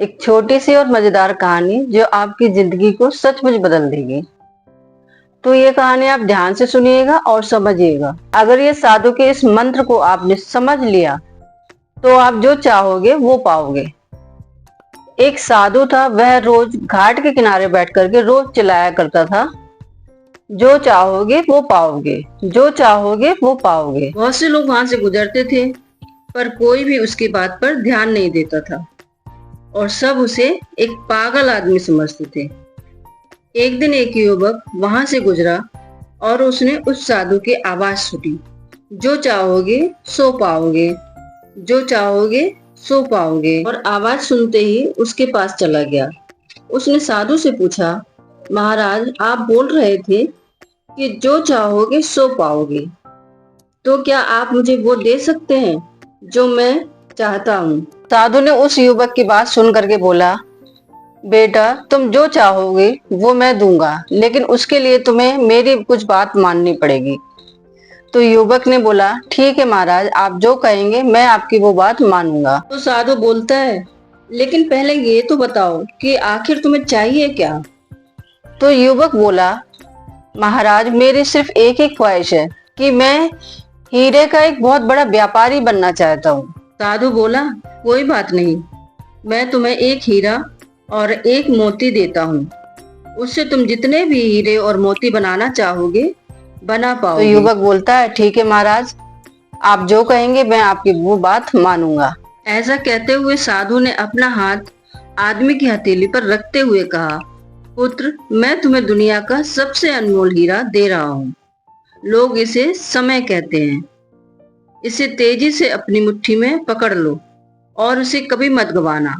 एक छोटी सी और मजेदार कहानी जो आपकी जिंदगी को सचमुच बदल देगी। तो ये कहानी आप ध्यान से सुनिएगा और समझिएगा। अगर ये साधु के इस मंत्र को आपने समझ लिया तो आप जो चाहोगे वो पाओगे। एक साधु था, वह रोज घाट के किनारे बैठ करके रोज चिल्लाया करता था, जो चाहोगे वो पाओगे, जो चाहोगे वो पाओगे। बहुत से लोग वहां से गुजरते थे पर कोई भी उसकी बात पर ध्यान नहीं देता था और सब उसे एक पागल आदमी समझते थे। एक दिन एक युवक वहां से गुजरा और उसने उस साधु की आवाज सुनी, जो चाहोगे सो पाओगे, जो चाहोगे सो पाओगे। और आवाज सुनते ही उसके पास चला गया। उसने साधु से पूछा, महाराज आप बोल रहे थे कि जो चाहोगे सो पाओगे, तो क्या आप मुझे वो दे सकते हैं जो मैं चाहता हूँ। साधु ने उस युवक की बात सुन करके बोला, बेटा तुम जो चाहोगे वो मैं दूंगा, लेकिन उसके लिए तुम्हें मेरी कुछ बात माननी पड़ेगी। तो युवक ने बोला, ठीक है महाराज, आप जो कहेंगे मैं आपकी वो बात मानूंगा। तो साधु बोलता है, लेकिन पहले ये तो बताओ कि आखिर तुम्हें चाहिए क्या। तो युवक बोला, महाराज मेरी सिर्फ एक ही ख्वाहिश है कि मैं हीरे का एक बहुत बड़ा व्यापारी बनना चाहता हूँ। साधु बोला, कोई बात नहीं, मैं तुम्हें एक हीरा और एक मोती देता हूँ, उससे तुम जितने भी हीरे और मोती बनाना चाहोगे बना पाओगे। तो युवक बोलता है, ठीक है महाराज, आप जो कहेंगे मैं आपकी वो बात मानूंगा। ऐसा कहते हुए साधु ने अपना हाथ आदमी की हथेली पर रखते हुए कहा, पुत्र मैं तुम्हें दुनिया का सबसे अनमोल हीरा दे रहा हूँ। लोग इसे समय कहते हैं। इसे तेजी से अपनी मुट्ठी में पकड़ लो और उसे कभी मत गवाना।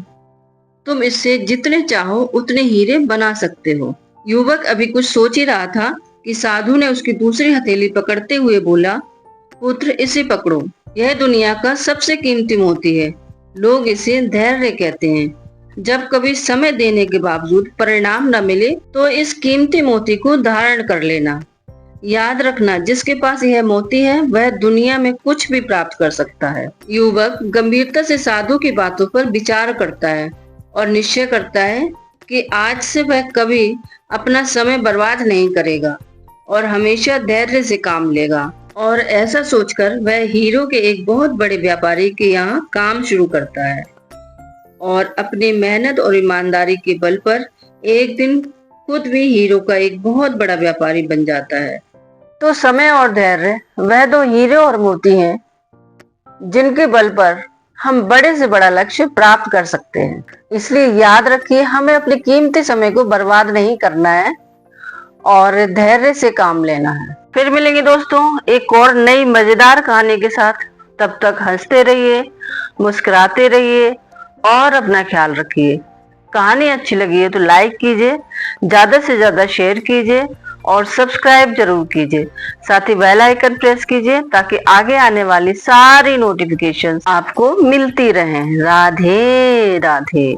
तुम इससे जितने चाहो उतने हीरे बना सकते हो। युवक अभी कुछ सोच ही रहा था कि साधु ने उसकी दूसरी हथेली पकड़ते हुए बोला, पुत्र इसे पकड़ो, यह दुनिया का सबसे कीमती मोती है। लोग इसे धैर्य कहते हैं। जब कभी समय देने के बावजूद परिणाम न मिले तो इस कीमती मोती को धारण कर लेना। याद रखना, जिसके पास यह मोती है वह दुनिया में कुछ भी प्राप्त कर सकता है। युवक गंभीरता से साधु की बातों पर विचार करता है और निश्चय करता है कि आज से वह कभी अपना समय बर्बाद नहीं करेगा और हमेशा धैर्य से काम लेगा। और ऐसा सोचकर वह हीरो के एक बहुत बड़े व्यापारी के यहाँ काम शुरू करता है और अपनी मेहनत और ईमानदारी के बल पर एक दिन खुद भी हीरो का एक बहुत बड़ा व्यापारी बन जाता है। तो समय और धैर्य वह दो हीरे और मोती हैं जिनके बल पर हम बड़े से बड़ा लक्ष्य प्राप्त कर सकते हैं। इसलिए याद रखिए, हमें अपने कीमती समय को बर्बाद नहीं करना है और धैर्य से काम लेना है। फिर मिलेंगे दोस्तों एक और नई मजेदार कहानी के साथ। तब तक हंसते रहिए, मुस्कुराते रहिए और अपना ख्याल रखिए। कहानी अच्छी लगी है तो लाइक कीजिए, ज्यादा से ज्यादा शेयर कीजिए और सब्सक्राइब जरूर कीजिए। साथ ही बेल आइकन प्रेस कीजिए ताकि आगे आने वाली सारी नोटिफिकेशंस आपको मिलती रहें। राधे राधे।